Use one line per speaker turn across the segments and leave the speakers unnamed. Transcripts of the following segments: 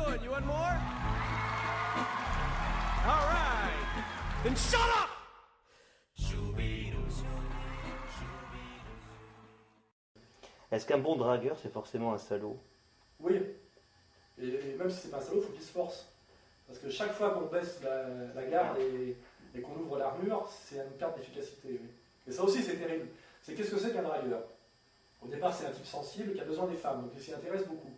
good. You want more? All right. Then shut up!
Est-ce qu'un bon dragueur, c'est forcément un salaud?
Oui. Et même si c'est pas un salaud, il faut qu'il se force. Parce que chaque fois qu'on baisse la garde et qu'on ouvre l'armure, c'est une perte d'efficacité. Oui. Et ça aussi, c'est terrible. C'est qu'est-ce que c'est qu'un dragueur? Au départ, c'est un type sensible qui a besoin des femmes, donc il s'y intéresse beaucoup.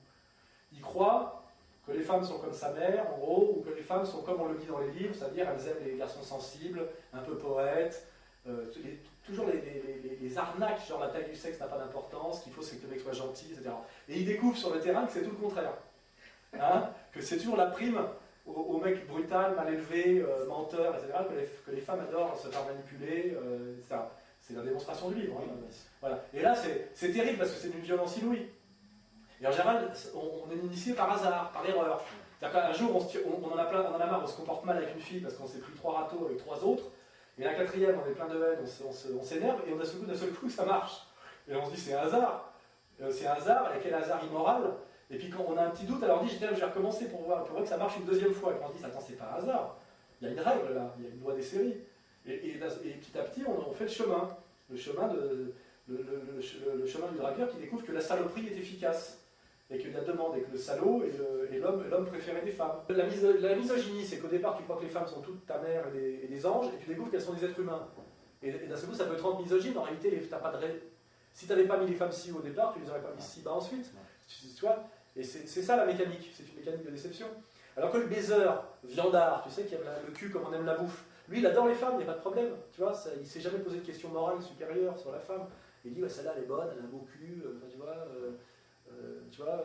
Il croit que les femmes sont comme sa mère, en gros, ou que les femmes sont comme on le dit dans les livres, c'est-à-dire elles aiment les garçons sensibles, un peu poètes, toujours les arnaques, genre la taille du sexe n'a pas d'importance, ce qu'il faut c'est que le mec soit gentil, etc. Et il découvre sur le terrain que c'est tout le contraire. Hein, que c'est toujours la prime au mec brutal, mal élevé, menteur, etc., que les femmes adorent se faire manipuler, etc. C'est la démonstration du livre. Hein. Voilà. Et là, c'est terrible parce que c'est d'une violence inouïe. Et en général, on est initié par hasard, par l'erreur. C'est-à-dire qu'un jour, on en a marre, on se comporte mal avec une fille parce qu'on s'est pris 3 râteaux avec 3 autres, et la 4e, on est plein de haine, on s'énerve, et d'un seul coup, ça marche. Et on se dit, c'est un hasard. C'est un hasard, et quel hasard immoral. Et puis quand on a un petit doute, alors on dit, je vais recommencer pour voir que ça marche une 2e fois. Et puis on se dit, attends, c'est pas un hasard. Il y a une règle là, il y a une loi des séries. Et petit à petit, on fait le chemin. Le chemin du dragueur qui découvre que la saloperie est efficace. Et que la demande est que le salaud est l'homme préféré des femmes. La misogynie, c'est qu'au départ, tu crois que les femmes sont toutes ta mère et des anges, et tu découvres qu'elles sont des êtres humains. Et d'un seul coup, ça peut te rendre misogyne. En réalité, t'as pas de si tu n'avais pas mis les femmes si haut au départ, tu les aurais pas mis si bas ensuite. Tu vois. Et c'est ça la mécanique, c'est une mécanique de déception. Alors que le baiser, viandard, tu sais, qui aime le cul comme on aime la bouffe, lui il adore les femmes, il n'y a pas de problème. Tu vois, il ne s'est jamais posé de question morale supérieure sur la femme. Il dit, ouais, celle-là elle est bonne, elle a un beau cul, tu vois,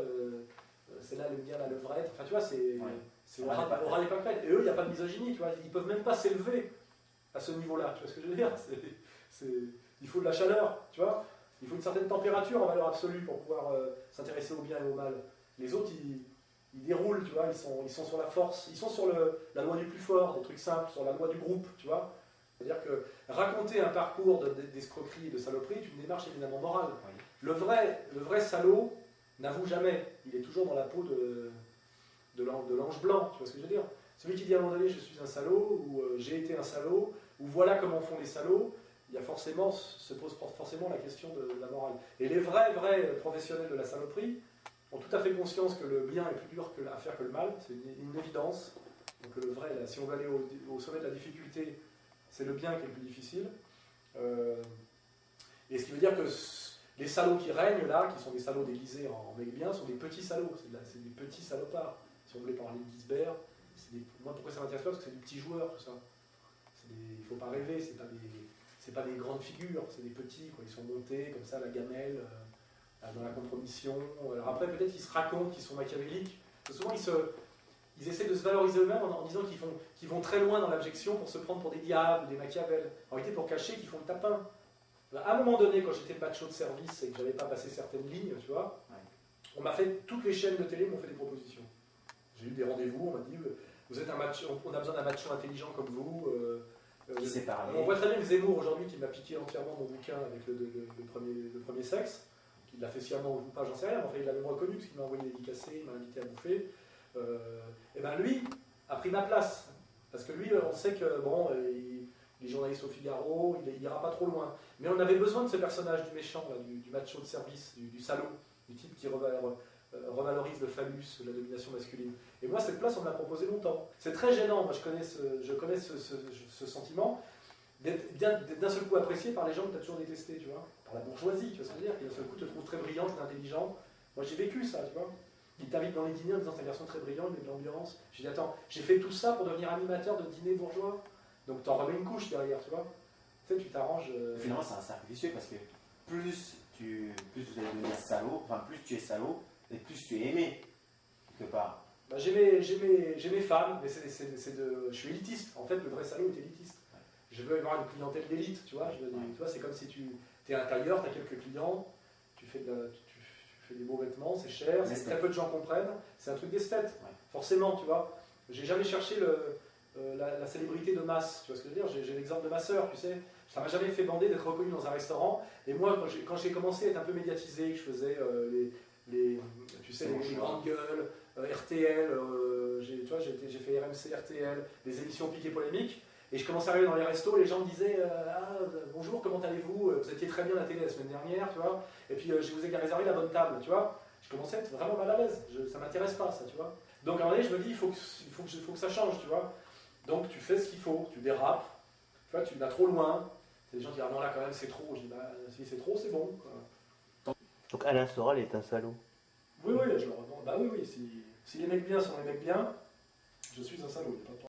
celle-là elle aime bien la levrette. Enfin, tu vois, c'est oral et pâquerette. Et eux, il n'y a pas de misogynie, tu vois, ils ne peuvent même pas s'élever à ce niveau-là. Tu vois ce que je veux dire? Il faut de la chaleur, tu vois. Il faut une certaine température en valeur absolue pour pouvoir s'intéresser au bien et au mal. Les autres, ils déroulent, tu vois, ils sont sur la force, ils sont sur la loi du plus fort, des trucs simples, sur la loi du groupe, tu vois. C'est-à-dire que raconter un parcours d'escroquerie et de saloperie est une démarche évidemment morale. Oui. Le vrai salaud n'avoue jamais, il est toujours dans la peau de l'ange blanc, tu vois ce que je veux dire. Celui qui dit à un moment donné, je suis un salaud, ou j'ai été un salaud, ou voilà comment font les salauds, se pose forcément la question de la morale. Et les vrais professionnels de la saloperie ont tout à fait conscience que le bien est plus dur à faire que le mal, c'est une évidence. Donc le vrai, là, si on veut aller au sommet de la difficulté, c'est le bien qui est le plus difficile. Et ce qui veut dire que les salauds qui règnent là, qui sont des salauds déguisés en mecs bien, sont des petits salauds, c'est des petits salopards. Si on voulait parler de Gisbert, moi pourquoi ça m'intéresse pas, parce que c'est des petits joueurs tout ça. Il ne faut pas rêver, c'est pas des grandes figures, c'est des petits, quoi. Ils sont montés comme ça, la gamelle, dans la compromission. Alors après, peut-être qu'ils se racontent qu'ils sont machiavéliques. Souvent, ils essaient de se valoriser eux-mêmes en disant qu'ils vont très loin dans l'abjection pour se prendre pour des diables, des machiavels. En réalité, pour cacher qu'ils font le tapin. À un moment donné, quand j'étais macho de service et que j'avais pas passé certaines lignes, tu vois, on m'a fait, toutes les chaînes de télé m'ont fait des propositions. J'ai eu des rendez-vous, on m'a dit, vous êtes un macho, on a besoin d'un macho intelligent comme vous. On voit très bien que Zemmour aujourd'hui qui m'a piqué entièrement mon bouquin avec le premier sexe, qu'il l'a fait sciemment ou pas, j'en sais rien, mais enfin il l'a même reconnu parce qu'il m'a envoyé dédicacé, il m'a invité à bouffer. Et ben lui a pris ma place, parce que lui on sait que bon, il est journaliste au Figaro, il n'ira pas trop loin. Mais on avait besoin de ce personnage du méchant, là, du macho de service, du salaud, du type qui revalorise le phallus, la domination masculine. Et moi, cette place, on me l'a proposé longtemps. C'est très gênant, moi je connais ce sentiment d'être d'un seul coup apprécié par les gens que tu as toujours détestés, tu vois, par la bourgeoisie, tu vois ce que je veux dire, qui d'un seul coup te trouve très brillante, très intelligente. Moi, j'ai vécu ça, tu vois. Ils t'invitent dans les dîners en disant c'est un garçon très brillant, il met de l'ambiance. J'ai dit attends, j'ai fait tout ça pour devenir animateur de dîner bourgeois. Donc t'en remets une couche derrière, tu vois. Tu sais, tu t'arranges.
Finalement, c'est un cercle vicieux parce que plus vous allez devenir salaud, enfin plus tu es salaud, et plus tu es aimé, quelque part.
Bah, j'ai mes fans, mais je suis élitiste. En fait, le vrai salaud est élitiste. Ouais. Je veux avoir une clientèle d'élite, tu vois. Tu vois, c'est comme si tu es un tailleur, tu as quelques clients, tu fais des beaux vêtements, c'est cher, très peu de gens comprennent, c'est un truc d'esthète, forcément, tu vois. J'ai jamais cherché la célébrité de masse, tu vois ce que je veux dire. J'ai l'exemple de ma sœur, tu sais, ça m'a jamais fait bander d'être reconnu dans un restaurant, et moi, quand j'ai commencé à être un peu médiatisé, que je faisais les grandes gueules, RTL, tu vois, j'ai fait RMC, RTL, des émissions piquées polémiques. Et je commençais à arriver dans les restos, les gens me disaient ah, bonjour, comment allez-vous? Vous étiez très bien à la télé la semaine dernière, tu vois. Et puis je vous ai réservé la bonne table, tu vois. Je commençais à être vraiment mal à l'aise. Ça m'intéresse pas, ça, tu vois. Donc à un moment donné, je me dis, il faut que ça change, tu vois. Donc tu fais ce qu'il faut, tu dérapes, tu vois, tu vas trop loin. C'est des gens qui disent ah non, là quand même c'est trop. Je dis bah si c'est trop, c'est bon, quoi.
Donc Alain Soral est un salaud.
Oui, oui, je le rends. Bah oui, oui, si les mecs bien sont les mecs bien, je suis un salaud, il y a pas de problème.